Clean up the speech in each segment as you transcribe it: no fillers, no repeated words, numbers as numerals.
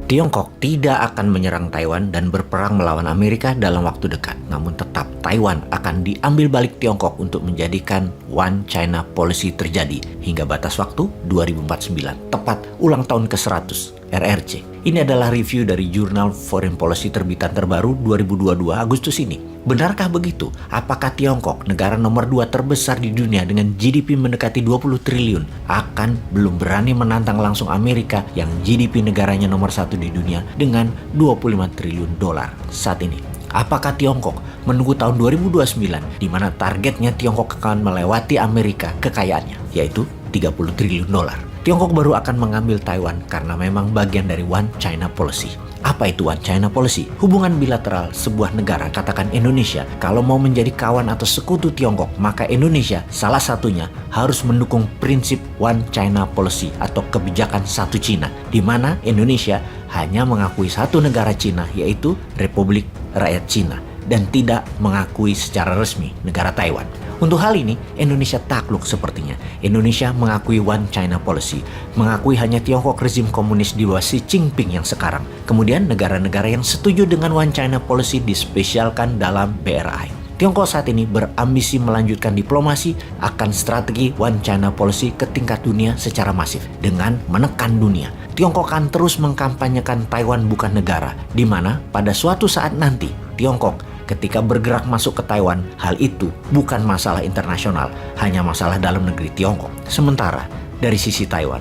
Tiongkok tidak akan menyerang Taiwan dan berperang melawan Amerika dalam waktu dekat. Namun tetap Taiwan akan diambil balik Tiongkok untuk menjadikan One China Policy terjadi hingga batas waktu 2049, tepat ulang tahun ke-100 RRC. Ini adalah review dari Jurnal Foreign Policy terbitan terbaru 2022 Agustus ini. Benarkah begitu? Apakah Tiongkok, negara nomor 2 terbesar di dunia dengan GDP mendekati 20 triliun, akan belum berani menantang langsung Amerika yang GDP negaranya nomor 1 di dunia dengan 25 triliun dolar saat ini? Apakah Tiongkok menunggu tahun 2029 di mana targetnya Tiongkok akan melewati Amerika kekayaannya, yaitu 30 triliun dolar? Tiongkok baru akan mengambil Taiwan karena memang bagian dari One China Policy. Apa itu One China Policy? Hubungan bilateral sebuah negara, katakan Indonesia, kalau mau menjadi kawan atau sekutu Tiongkok, maka Indonesia salah satunya harus mendukung prinsip One China Policy atau kebijakan satu Cina, di mana Indonesia hanya mengakui satu negara Cina, yaitu Republik Rakyat Cina, dan tidak mengakui secara resmi negara Taiwan. Untuk hal ini, Indonesia takluk sepertinya. Indonesia mengakui One China Policy, mengakui hanya Tiongkok rezim komunis di bawah Xi Jinping yang sekarang. Kemudian negara-negara yang setuju dengan One China Policy dispesialkan dalam BRI. Tiongkok saat ini berambisi melanjutkan diplomasi akan strategi One China Policy ke tingkat dunia secara masif. Dengan menekan dunia, Tiongkok akan terus mengkampanyekan Taiwan bukan negara, di mana pada suatu saat nanti Tiongkok ketika bergerak masuk ke Taiwan, hal itu bukan masalah internasional, hanya masalah dalam negeri Tiongkok. Sementara dari sisi Taiwan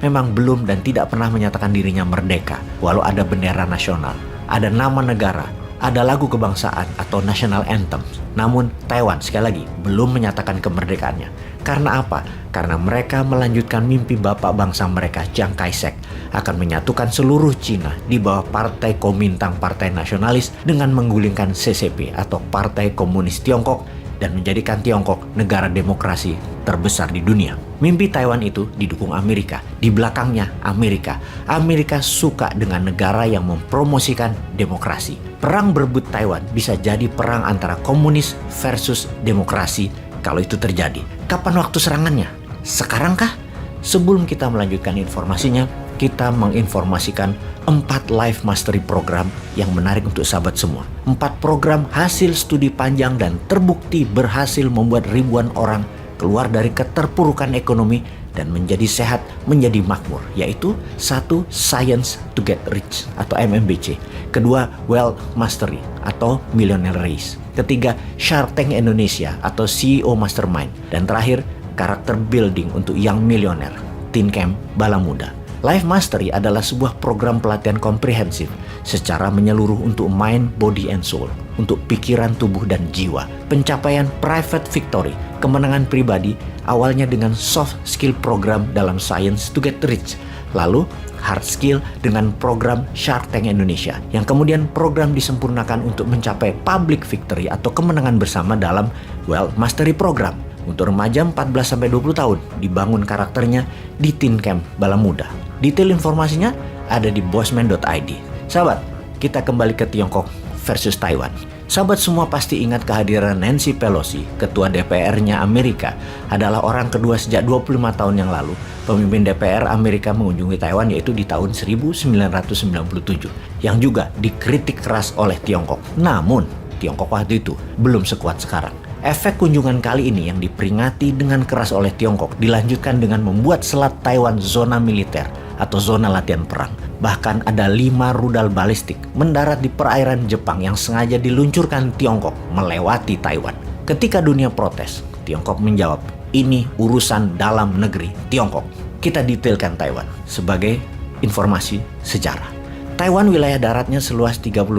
memang belum dan tidak pernah menyatakan dirinya merdeka, walau ada bendera nasional, ada nama negara, ada lagu kebangsaan atau national anthem. Namun Taiwan sekali lagi belum menyatakan kemerdekaannya. Karena apa? Karena mereka melanjutkan mimpi bapak bangsa mereka, Chiang Kai-shek, akan menyatukan seluruh Cina di bawah Partai Kuomintang, Partai Nasionalis, dengan menggulingkan CCP atau Partai Komunis Tiongkok dan menjadikan Tiongkok negara demokrasi terbesar di dunia. Mimpi Taiwan itu didukung Amerika. Di belakangnya Amerika. Amerika suka dengan negara yang mempromosikan demokrasi. Perang berebut Taiwan bisa jadi perang antara komunis versus demokrasi kalau itu terjadi. Kapan waktu serangannya? Sekarangkah? Sebelum kita melanjutkan informasinya, kita menginformasikan 4 live mastery program yang menarik untuk sahabat semua. 4 program hasil studi panjang dan terbukti berhasil membuat ribuan orang keluar dari keterpurukan ekonomi dan menjadi sehat, menjadi makmur, yaitu 1. Science to Get Rich atau MMBC, 2. Wealth Mastery atau Millionaire Race, 3. Shark Tank Indonesia atau CEO Mastermind, dan terakhir Karakter Building untuk Young Millionaire, Teen Camp Bala Muda. Life Mastery adalah sebuah program pelatihan komprehensif secara menyeluruh untuk mind, body, and soul, untuk pikiran, tubuh, dan jiwa. Pencapaian private victory, kemenangan pribadi, awalnya dengan soft skill program dalam Science to Get Rich, lalu hard skill dengan program Shark Tank Indonesia, yang kemudian program disempurnakan untuk mencapai public victory atau kemenangan bersama dalam Wealth Mastery Program. Untuk remaja 14-20 tahun, dibangun karakternya di Teen Camp Bala Muda. Detail informasinya ada di bossman.id. Sahabat, kita kembali ke Tiongkok versus Taiwan. Sahabat semua pasti ingat kehadiran Nancy Pelosi, ketua DPR-nya Amerika, adalah orang kedua sejak 25 tahun yang lalu pemimpin DPR Amerika mengunjungi Taiwan, yaitu di tahun 1997, yang juga dikritik keras oleh Tiongkok. Namun, Tiongkok waktu itu belum sekuat sekarang. Efek kunjungan kali ini yang diperingati dengan keras oleh Tiongkok dilanjutkan dengan membuat Selat Taiwan zona militer atau zona latihan perang. Bahkan ada 5 rudal balistik mendarat di perairan Jepang yang sengaja diluncurkan Tiongkok melewati Taiwan. Ketika dunia protes, Tiongkok menjawab, ini urusan dalam negeri Tiongkok. Kita detailkan Taiwan sebagai informasi sejarah. Taiwan wilayah daratnya seluas 36.000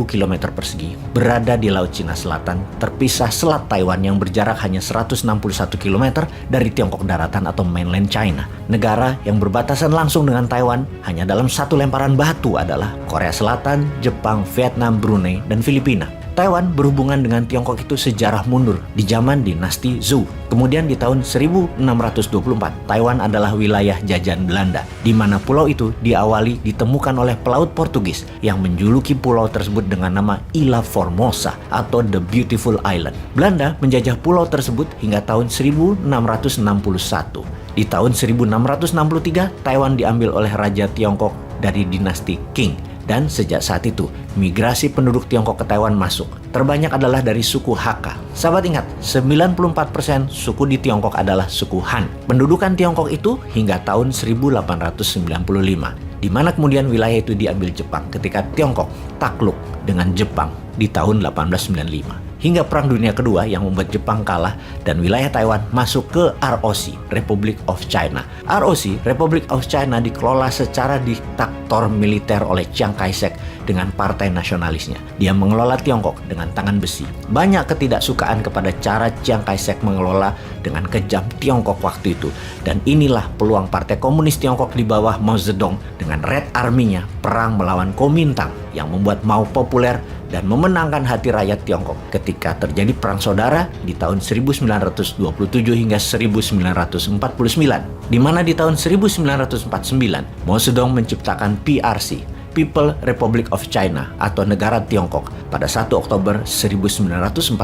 km persegi, berada di Laut Cina Selatan, terpisah Selat Taiwan yang berjarak hanya 161 km dari Tiongkok daratan atau mainland China. Negara yang berbatasan langsung dengan Taiwan hanya dalam satu lemparan batu adalah Korea Selatan, Jepang, Vietnam, Brunei, dan Filipina. Taiwan berhubungan dengan Tiongkok itu sejarah mundur di zaman dinasti Zhou. Kemudian di tahun 1624, Taiwan adalah wilayah jajahan Belanda, di mana pulau itu diawali ditemukan oleh pelaut Portugis yang menjuluki pulau tersebut dengan nama Ilha Formosa atau The Beautiful Island. Belanda menjajah pulau tersebut hingga tahun 1661. Di tahun 1663, Taiwan diambil oleh Raja Tiongkok dari dinasti Qing. Dan sejak saat itu, migrasi penduduk Tiongkok ke Taiwan masuk. Terbanyak adalah dari suku Hakka. Sahabat ingat, 94% suku di Tiongkok adalah suku Han. Pendudukan Tiongkok itu hingga tahun 1895, di mana kemudian wilayah itu diambil Jepang ketika Tiongkok takluk dengan Jepang di tahun 1895. Hingga Perang Dunia Kedua yang membuat Jepang kalah dan wilayah Taiwan masuk ke ROC, Republic of China. ROC, Republic of China dikelola secara diktator militer oleh Chiang Kai-shek dengan partai nasionalisnya. Dia mengelola Tiongkok dengan tangan besi. Banyak ketidaksukaan kepada cara Chiang Kai-shek mengelola dengan kejam Tiongkok waktu itu. Dan inilah peluang Partai Komunis Tiongkok di bawah Mao Zedong dengan Red Army-nya perang melawan Kuomintang yang membuat Mao populer dan memenangkan hati rakyat Tiongkok ketika terjadi perang saudara di tahun 1927 hingga 1949, di mana di tahun 1949 Mao Zedong menciptakan PRC, People Republic of China atau Negara Tiongkok pada 1 Oktober 1949.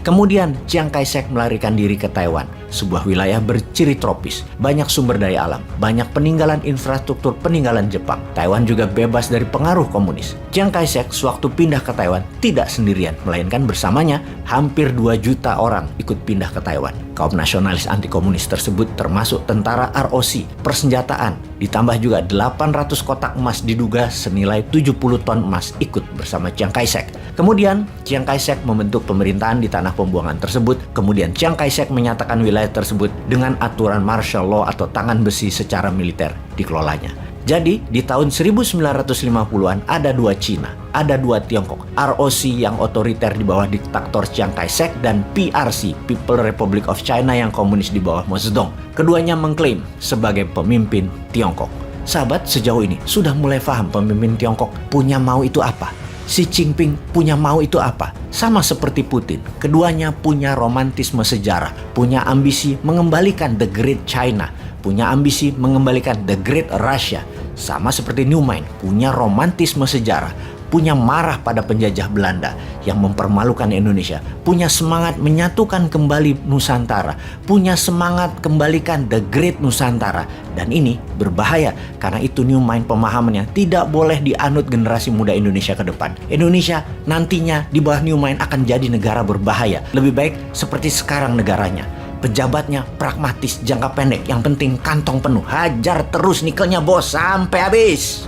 Kemudian Chiang Kai-shek melarikan diri ke Taiwan, sebuah wilayah berciri tropis, banyak sumber daya alam, banyak peninggalan infrastruktur peninggalan Jepang. Taiwan juga bebas dari pengaruh komunis. Chiang Kai-shek sewaktu pindah ke Taiwan tidak sendirian, melainkan bersamanya hampir 2 juta orang ikut pindah ke Taiwan. Kaum nasionalis anti komunis tersebut termasuk tentara ROC, persenjataan, ditambah juga 800 kotak emas diduga senilai 70 ton emas ikut bersama Chiang Kai-shek. Kemudian Chiang Kai-shek membentuk pemerintahan di tanah pembuangan tersebut. Kemudian Chiang Kai-shek menyatakan wilayah tersebut dengan aturan martial law atau tangan besi secara militer dikelolanya. Jadi di tahun 1950-an ada 2 Cina, ada 2 Tiongkok, ROC yang otoriter di bawah diktator Chiang Kai-shek dan PRC, People Republic of China yang komunis di bawah Mao Zedong. Keduanya mengklaim sebagai pemimpin Tiongkok. Sahabat, sejauh ini sudah mulai paham pemimpin Tiongkok punya mau itu apa? Xi Jinping punya mau itu apa? Sama seperti Putin, keduanya punya romantisme sejarah, punya ambisi mengembalikan The Great China, punya ambisi mengembalikan The Great Russia. Sama seperti Newman, punya romantisme sejarah, punya marah pada penjajah Belanda yang mempermalukan Indonesia, punya semangat menyatukan kembali Nusantara, punya semangat kembalikan The Great Nusantara. Dan ini berbahaya, karena itu Newman pemahamannya tidak boleh dianut generasi muda Indonesia ke depan. Indonesia nantinya di bawah Newman akan jadi negara berbahaya. Lebih baik seperti sekarang negaranya. Pejabatnya pragmatis, jangka pendek, yang penting kantong penuh. Hajar terus nikelnya bos sampai habis.